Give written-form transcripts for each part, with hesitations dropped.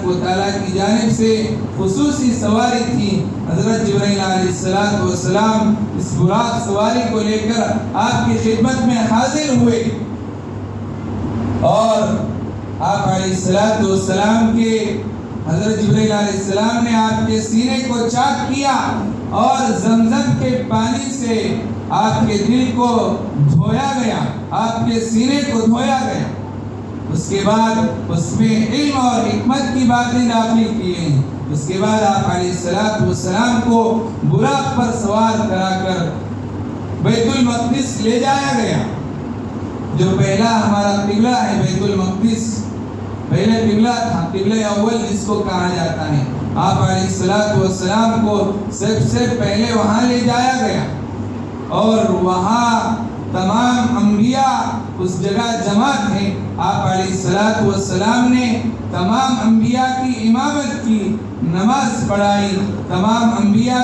تبارک و تعالیٰ کی جانب سے خصوصی سواری تھی. حضرت جبرائیل علیہ السلام اس براق سواری کو لے کر آپ کی خدمت میں حاضر ہوئے اور آپ علیہ السلام کے حضرت جبرائیل علیہ السلام نے آپ کے سینے کو چاک کیا اور زمزم کے پانی سے آپ کے دل کو دھویا گیا, آپ کے سینے کو دھویا گیا. اس کے بعد اس میں علم اور حکمت کی باتیں داخل کی گئیں. اس کے بعد آپ علیہ السلام کو براق پر سوار کرا کر بیت المقدس لے جایا گیا. جو پہلا ہمارا قبلہ ہے بیت المقدس, پہلے قبلہ تھا, قبلہ اول جس کو کہا جاتا ہے. آپ علیہ السلام کو سب سے پہلے وہاں لے جایا گیا اور وہاں تمام انبیاء اس جگہ جمع تھے. آپ علیہ السلام نے تمام انبیاء کی امامت کی, نماز پڑھائی. تمام انبیاء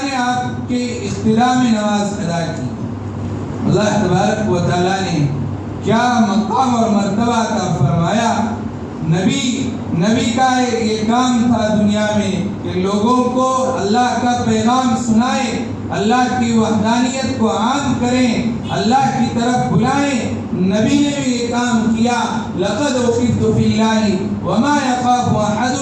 نے آپ کے اقتداء میں نماز ادا کی. اللہ تبارک و تعالیٰ نے کیا مقام اور مرتبہ عطا فرمایا. نبی کا یہ کام تھا دنیا میں کہ لوگوں کو اللہ کا پیغام سنائے, اللہ کی وحدانیت کو عام کریں, اللہ کی طرف بلائیں. نبی نے بھی یہ کام کیا. لقد اخذت فی اللہ وما یخاف احد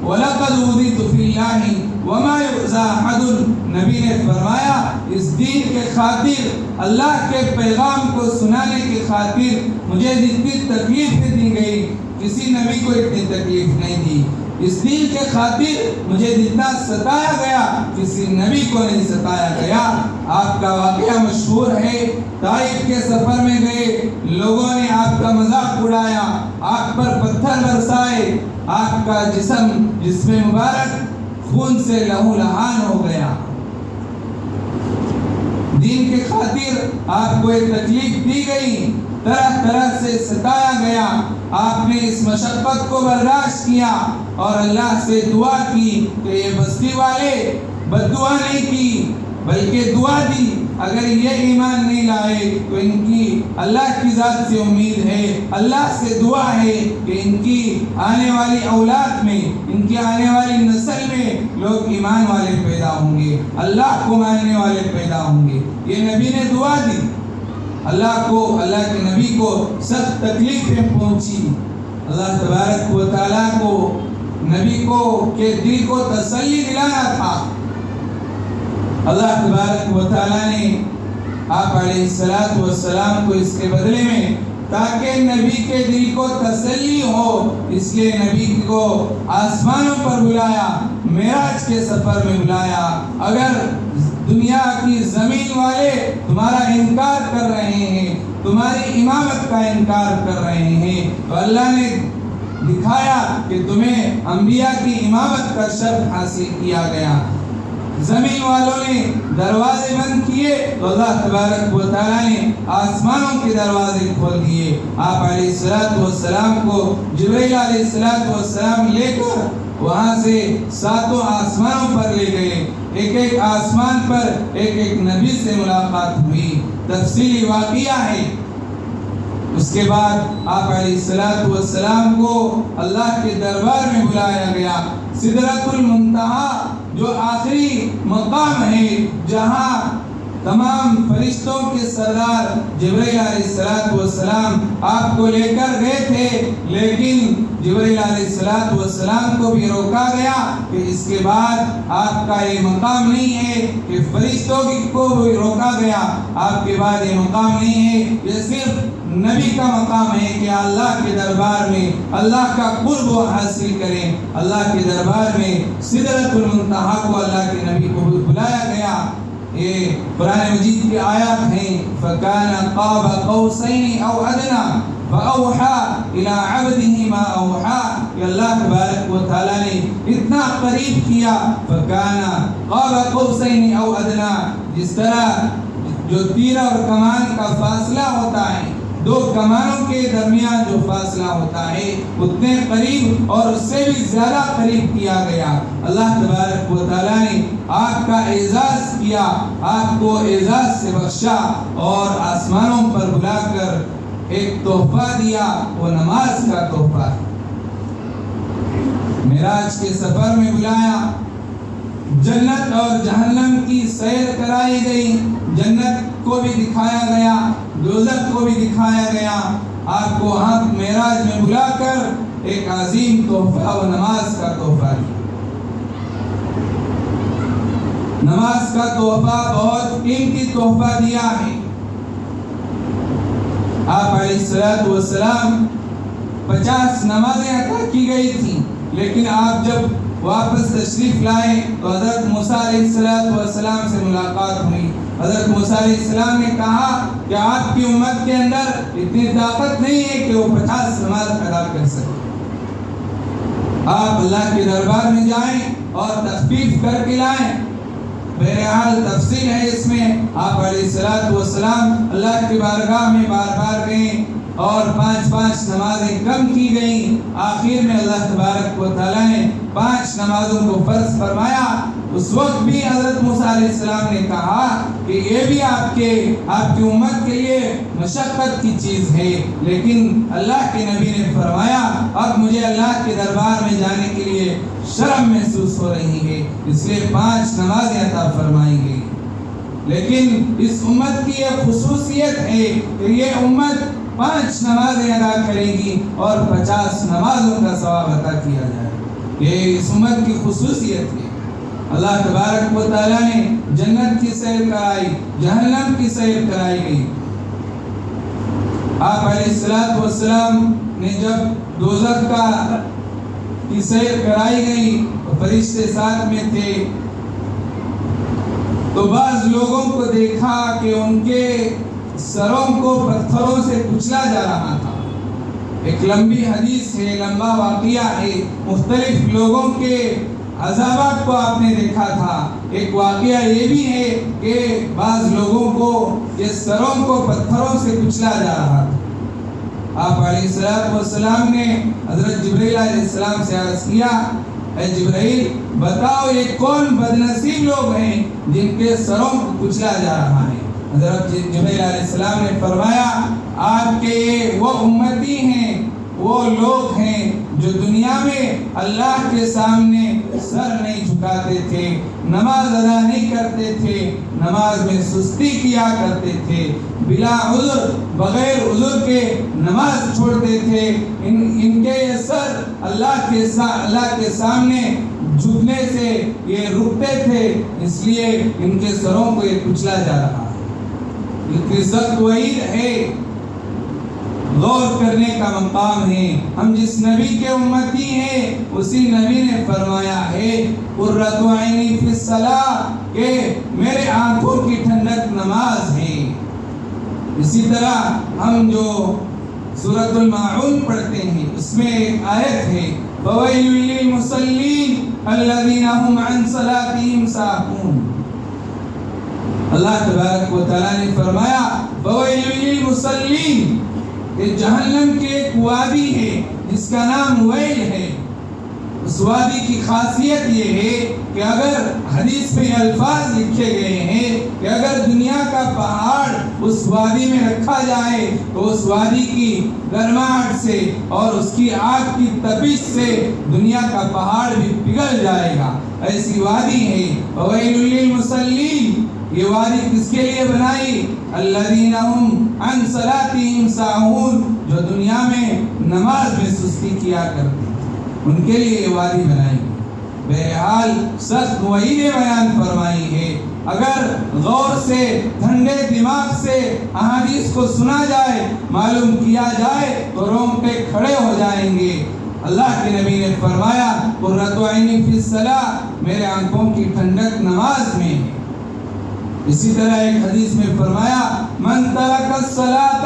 ولقد اوذیت فی اللہ وما یؤذی احد. نبی نے فرمایا اس دین کے خاطر, اللہ کے پیغام کو سنانے کی خاطر مجھے جتنی تکلیفیں دی گئی کسی نبی کو اتنی تکلیف نہیں دی. اس دین کے خاطر مجھے جتنا ستایا گیا کسی نبی کو نہیں ستایا گیا. آپ کا واقعہ مشہور ہے. طائف کے سفر میں گئے, لوگوں نے آپ کا مذاق اڑایا, آپ پر پتھر برسائے, آپ کا جسم مبارک خون سے لہو لہان ہو گیا. دین کے خاطر آپ کو ایک تکلیف دی گئی, طرح طرح سے ستایا گیا. آپ نے اس مشقت کو برداشت کیا اور اللہ سے دعا کی کہ یہ بستی والے بددعا نہیں کی بلکہ دعا دی, اگر یہ ایمان نہیں لائے تو ان کی اللہ کی ذات سے امید ہے, اللہ سے دعا ہے کہ ان کی آنے والی اولاد میں, ان کی آنے والی نسل میں لوگ ایمان والے پیدا ہوں گے, اللہ کو ماننے والے پیدا ہوں گے. یہ نبی نے دعا دی. اللہ کے نبی کو سخت تکلیفیں پہنچی. اللہ تبارک و تعالیٰ کو نبی کو کے دل کو تسلی دلانا تھا. اللہ تبارک و تعالیٰ نے آپ علیہ السلام کو اس کے بدلے میں تاکہ نبی کے دل کو تسلی ہو, اس لیے نبی کو آسمانوں پر بلایا, معراج کے سفر میں بلایا. اگر دنیا کی زمین والے تمہارا انکار کر رہے ہیں, تمہاری امامت کا انکار کر رہے ہیں, تو اللہ نے دکھایا کہ تمہیں انبیاء کی امامت کا شرف حاصل کیا گیا. زمین والوں نے دروازے بند کیے تو اللہ تبارک و تعالیٰ نے آسمانوں کے دروازے کھول دیے. آپ علیہ السلام کو جبرائیل علیہ السلام لے کر وہاں سے 7 آسمانوں پر لے گئے. ایک آسمان پر ایک نبی سے ملاقات ہوئی. تفصیلی واقعہ ہے. اس کے بعد آپ علیہ السلام کو اللہ کے دربار میں بلایا گیا. سدرۃ المنتہا جو آخری مقام ہے جہاں تمام فرشتوں کے سردار جبرائیل علیہ السلام آپ کو لے کر گئے تھے, لیکن جبرائیل علیہ السلام کو بھی روکا گیا کہ اس کے بعد آپ کا یہ مقام نہیں ہے. کہ فرشتوں کو بھی روکا گیا, آپ کے بعد یہ مقام نہیں ہے, یہ صرف نبی کا مقام ہے کہ اللہ کے دربار میں اللہ کا قرب حاصل کریں. اللہ کے دربار میں سدرۃ المنتہا کو اللہ کے نبی کو بلایا گیا. یہ قرآن مجید کی آیات ہیں. فَكَانَ قَابَ قَوْسَيْنِ أَوْ أَدْنَىٰ فَأَوْحَىٰ إِلَىٰ عَبْدِهِ مَا أَوْحَىٰ. کہ اللہ تبارک و تعالیٰ نے اتنا قریب کیا. فَكَانَ قَابَ قَوْسَيْنِ أَوْ أَدْنَىٰ, جس طرح جو تیر اور کمان کا فاصلہ ہوتا ہے, 2 کمانوں کے درمیان جو فاصلہ ہوتا ہے اتنے قریب اور اس سے بھی زیادہ قریب کیا گیا. اللہ تبارک و تعالیٰ نے آپ کا اعزاز کیا, آپ کو اعزاز سے بخشا اور آسمانوں پر بلا کر ایک تحفہ دیا, وہ نماز کا تحفہ. معراج کے سفر میں بلایا، جنت اور جہنم کی سیر کرائی گئی، جنت کو بھی دکھایا گیا، دوزخ کو بھی دکھایا گیا۔ آپ کو وہاں معراج میں بلا کر ایک عظیم تحفہ و نماز کا تحفہ دیا۔ نماز کا تحفہ بہت قیمتی تحفہ دیا ہے۔ آپ علیہ السلام 50 نمازیں عطا کی گئی تھیں، لیکن آپ جب واپس تشریف لائے تو حضرت موسیٰ علیہ السلام سے ملاقات ہوئی۔ حضرت موسیٰ علیہ السلام نے کہا کہ آپ کی امت کے اندر اتنی طاقت نہیں ہے کہ وہ 50 نماز ادا کر سکے۔ آپ اللہ کے دربار میں جائیں اور تخفیف کر کے لائیں۔ بہرحال تفصیل ہے اس میں۔ آپ علیہ السلام اللہ کی بارگاہ میں بار بار گئے اور 5 نمازیں کم کی گئیں۔ آخر میں اللہ تبارک و تعالیٰ نے 5 نمازوں کو فرض فرمایا۔ اس وقت بھی حضرت موسیٰ علیہ السلام نے کہا کہ یہ بھی آپ کی امت کے لیے مشقت کی چیز ہے، لیکن اللہ کے نبی نے فرمایا اب مجھے اللہ کے دربار میں جانے کے لیے شرم محسوس ہو رہی ہے، اس لیے 5 نمازیں عطا فرمائی گئی۔ لیکن اس امت کی ایک خصوصیت ہے کہ یہ امت 5 نمازیں ادا کرے گی اور 50 نمازوں کا ثواب عطا کیا جائے۔ یہ اس امت کی خصوصیت ہے۔ اللہ تبارک و تعالیٰ نے جنت کی سیر کرائی، جہنم کی سیر کرائی گئی۔ آپ علیہ السلام نے جب دوزخ کی سیر کرائی گئی تو فرشتے ساتھ میں تھے، تو بعض لوگوں کو دیکھا کہ ان کے سروں کو پتھروں سے کچلا جا رہا تھا۔ ایک لمبی حدیث ہے، لمبا واقعہ ہے، مختلف لوگوں کے عذابات کو آپ نے دیکھا تھا۔ ایک واقعہ یہ بھی ہے کہ بعض لوگوں کو یہ سروں کو پتھروں سے کچلا جا رہا تھا۔ آپ علیہ السلام نے حضرت جبرائیل علیہ السلام سے عرض کیا، اے جبرائیل بتاؤ یہ کون بدنصیب لوگ ہیں جن کے سروں کو کچلا جا رہا ہے؟ حضرت جبرائیل علیہ السلام نے فرمایا آپ کے وہ امتی ہیں، وہ لوگ ہیں جو دنیا میں اللہ کے سامنے سر نہیں جھکاتے تھے، نماز ادا نہیں کرتے تھے، نماز میں سستی کیا کرتے تھے، بلا عذر بغیر عذر کے نماز چھوڑتے تھے۔ ان کے یہ سر اللہ کے سامنے جھکنے سے یہ رکتے تھے، اس لیے ان کے سروں کو یہ کچلا جا رہا ہے۔ اتنی سخت وعید ہے، غور کرنے کا مقام ہے۔ ہم جس نبی کے امتی ہیں اسی نبی نے فرمایا ہے قرۃ عینی فی الصلاۃ، کہ میرے آنکھوں کی ٹھنڈک نماز ہے۔ اسی طرح ہم جو سورۃ الماعون پڑھتے ہیں اس میں ایک آیت ہے فویل للمصلین الذین هم عن صلاتهم ساہون۔ اللہ تبارک و تعالیٰ نے فرمایا فویل للمصلین، کہ جہنم کی ایک وادی ہے جس کا نام ویل ہے۔ اس وادی کی خاصیت یہ ہے کہ اگر حدیث میں الفاظ لکھے گئے ہیں کہ اگر دنیا کا پہاڑ اس وادی میں رکھا جائے تو اس وادی کی گرماہٹ سے اور اس کی آگ کی تپش سے دنیا کا پہاڑ بھی پگھل جائے گا، ایسی وادی ہے۔ وَوَيْلٌ لِّلْمُصَلِّينَ، یہ وادی کس کے لیے بنائی؟ الذین هم عن صلاتهم ساہون، جو دنیا میں نماز میں سستی کیا کرتے ان کے لیے یہ وادی بنائی۔ بہرحال سخت وعیدیں بیان فرمائی ہے۔ اگر غور سے ٹھنڈے دماغ سے احادیث کو سنا جائے، معلوم کیا جائے تو رونگٹے کھڑے ہو جائیں گے۔ اللہ کے نبی نے فرمایا قرۃ عینی فی الصلاۃ، میرے آنکھوں کی ٹھنڈک نماز میں ہے۔ اسی طرح ایک حدیث میں فرمایا من ترک الصلاۃ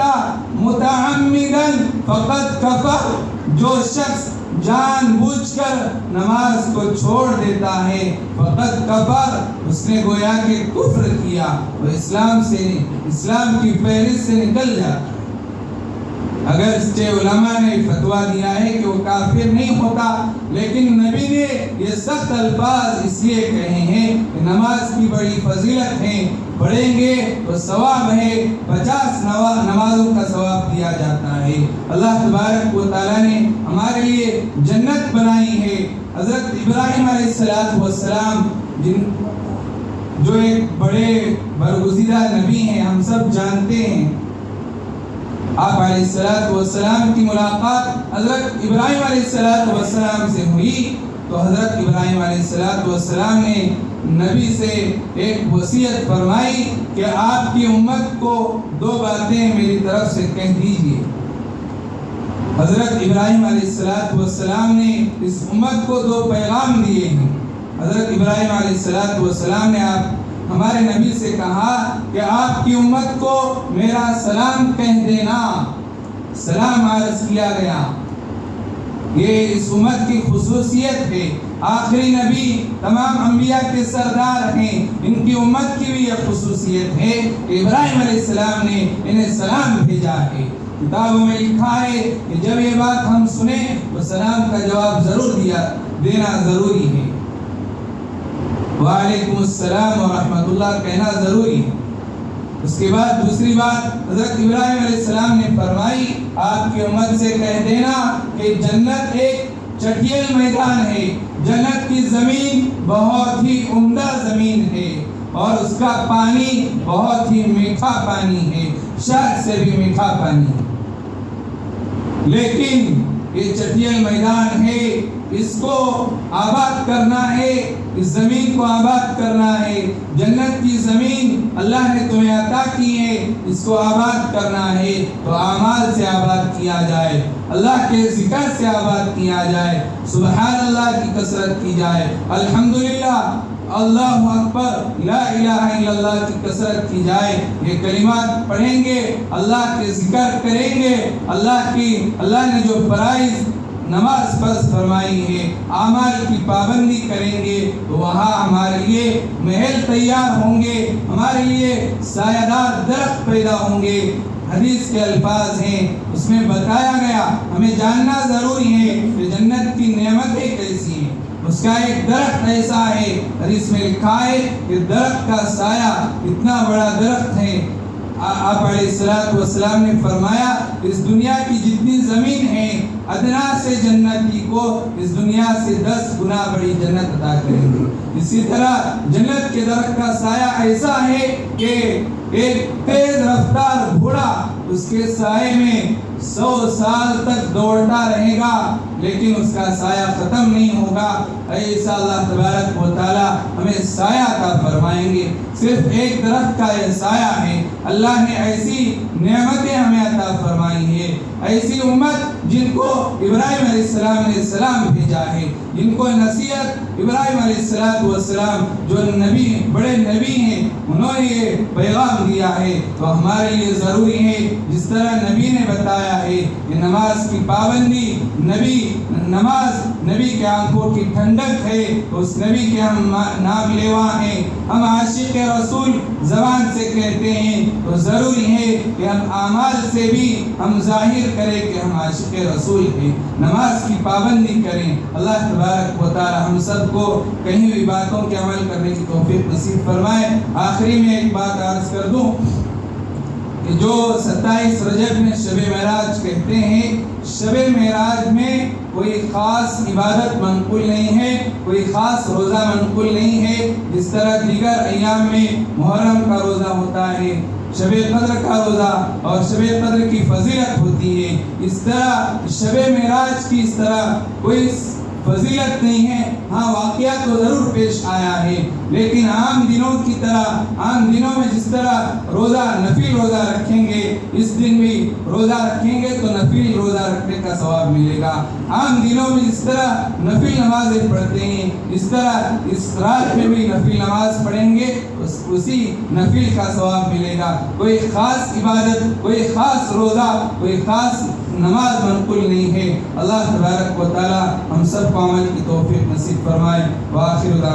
متعمدا فقد کفر، جو شخص جان بوجھ کر نماز کو چھوڑ دیتا ہے فقد کفر، اس نے گویا کہ کفر کیا، وہ اسلام کی فہرست سے نکل جاتا ہے۔ اگرچہ علماء نے فتویٰ دیا ہے کہ وہ کافر نہیں ہوتا، لیکن نبی نے یہ سخت الفاظ اس لیے کہے ہیں کہ نماز کی بڑی فضیلت ہے، پڑھیں گے تو ثواب ہے، 50 نمازوں کا ثواب دیا جاتا ہے۔ اللہ تبارک و تعالیٰ نے ہمارے لیے جنت بنائی ہے، حضرت ابراہیم علیہ السلام جو ایک بڑے برگزیدہ نبی ہیں، ہم سب جانتے ہیں، آپ علیہ السلام کی ملاقات حضرت ابراہیم علیہ السلام سے ہوئی تو حضرت ابراہیم علیہ السلام نے نبی سے ایک وصیت فرمائی کہ آپ کی امت کو 2 باتیں میری طرف سے کہہ دیجیے۔ حضرت ابراہیم علیہ السلام نے اس امت کو 2 پیغام دیے ہیں۔ حضرت ابراہیم علیہ السلام نے ہمارے نبی سے کہا کہ آپ کی امت کو میرا سلام کہہ دینا، سلام عرض کیا گیا۔ یہ اس امت کی خصوصیت ہے، آخری نبی تمام انبیاء کے سردار ہیں، ان کی امت کی بھی یہ خصوصیت ہے کہ ابراہیم علیہ السلام نے انہیں سلام بھیجا ہے۔ کتابوں میں لکھا ہے کہ جب یہ بات ہم سنیں تو سلام کا جواب ضرور دینا ضروری ہے، وعلیکم السلام ورحمۃ اللہ کہنا ضروری ہے۔ اس کے بعد دوسری بات حضرت ابراہیم علیہ السلام نے فرمائی، آپ کی امت سے کہہ دینا کہ جنت ایک چٹیل میدان ہے، جنت کی زمین بہت ہی عمدہ زمین ہے اور اس کا پانی بہت ہی میٹھا پانی ہے، شہد سے بھی میٹھا پانی ہے۔ لیکن یہ چٹیل میدان ہے، اس کو آباد کرنا ہے، اس زمین کو آباد کرنا ہے۔ جنت کی زمین اللہ نے تمہیں عطا کی ہے، اس کو آباد کرنا ہے تو اعمال سے آباد کیا جائے، اللہ کے ذکر سے آباد کیا جائے، سبحان اللہ کی کثرت کی جائے، الحمدللہ، اللہ اکبر، لا الہ الا اللہ کی کثرت کی جائے۔ یہ کلمات پڑھیں گے، اللہ کے ذکر کریں گے، اللہ نے جو فرائض نماز فرض فرمائی ہے، اعمال کی پابندی کریں گے تو وہاں ہمارے لیے محل تیار ہوں گے، ہمارے لیے سایہ دار درخت پیدا ہوں گے۔ حدیث کے الفاظ ہیں، اس میں بتایا گیا، ہمیں جاننا ضروری ہے کہ جنت کی نعمتیں کیسی ہیں۔ اس کا ایک درخت ایسا ہے، حدیث میں لکھا ہے کہ درخت کا سایہ اتنا بڑا درخت ہے، آپ علیہ السلام نے فرمایا اس دنیا کی جتنی زمین ہے، ادنا سے جنتی کو اس دنیا سے 10 گنا بڑی جنت عطا کریں گے۔ اسی طرح جنت کے درخت کا سایہ ایسا ہے کہ ایک تیز رفتار گھوڑا اس کے سائے میں 100 سال تک دوڑتا رہے گا لیکن اس کا سایہ ختم نہیں ہوگا۔ ایسا اللہ تبارک و تعالی ہمیں سایہ عطا فرمائیں گے۔ صرف ایک درخت کا یہ سایہ ہے، اللہ نے ایسی نعمتیں ہمیں عطا فرمائی ہے، ایسی امت جن کو ابراہیم علیہ السلام نے سلام بھیجا ہے، جن کو نصیحت ابراہیم علیہ السلام جو بڑے نبی ہیں انہوں نے یہ پیغام دیا ہے، تو ہمارے لیے ضروری ہے جس طرح نبی نے بتایا ہے کہ نماز کی پابندی، نبی کے آنکھوں کی ٹھنڈک ہے، اس نبی کے ہم نام لیوا ہیں، ہم عاشق رسول زبان سے کہتے ہیں، تو ضروری ہے کہ ہم اعمال سے بھی ہم ظاہر کریں کہ ہم عاشق رسول ہیں، نماز کی پابندی کریں۔ اللہ تبارک و تعالی ہم سب کو کہیں بھی باتوں کے عمل کرنے کی توفیق نصیب فرمائے۔ آخری میں ایک بات عرض کر دوں کہ جو 27 رجب میں شب معراج کہتے ہیں، شب معراج میں کوئی خاص عبادت منقول نہیں ہے، کوئی خاص روزہ منقول نہیں ہے، جس طرح دیگر ایام میں محرم کا روزہ ہوتا ہے، شب قدر کا روزہ اور شب قدر کی فضیلت ہوتی ہے، اس طرح شب معراج کی اس طرح کوئی فضیلت نہیں ہے۔ ہاں واقعہ تو ضرور پیش آیا ہے، لیکن عام دنوں کی طرح، عام دنوں میں جس طرح روزہ نفل روزہ رکھیں گے، اس دن بھی روزہ رکھیں گے تو نفل روزہ رکھنے کا ثواب ملے گا۔ عام دنوں میں جس طرح نفل نمازیں پڑھتے ہیں، اس طرح اس رات میں بھی نفل نماز پڑھیں گے، اسی نفل کا ثواب ملے گا۔ کوئی خاص عبادت، کوئی خاص روزہ، کوئی خاص نماز منقول نہیں ہے۔ اللہ تبارک و تعالی ہم سب کو عمل کی توفیق نصیب فرمائے۔ وآخر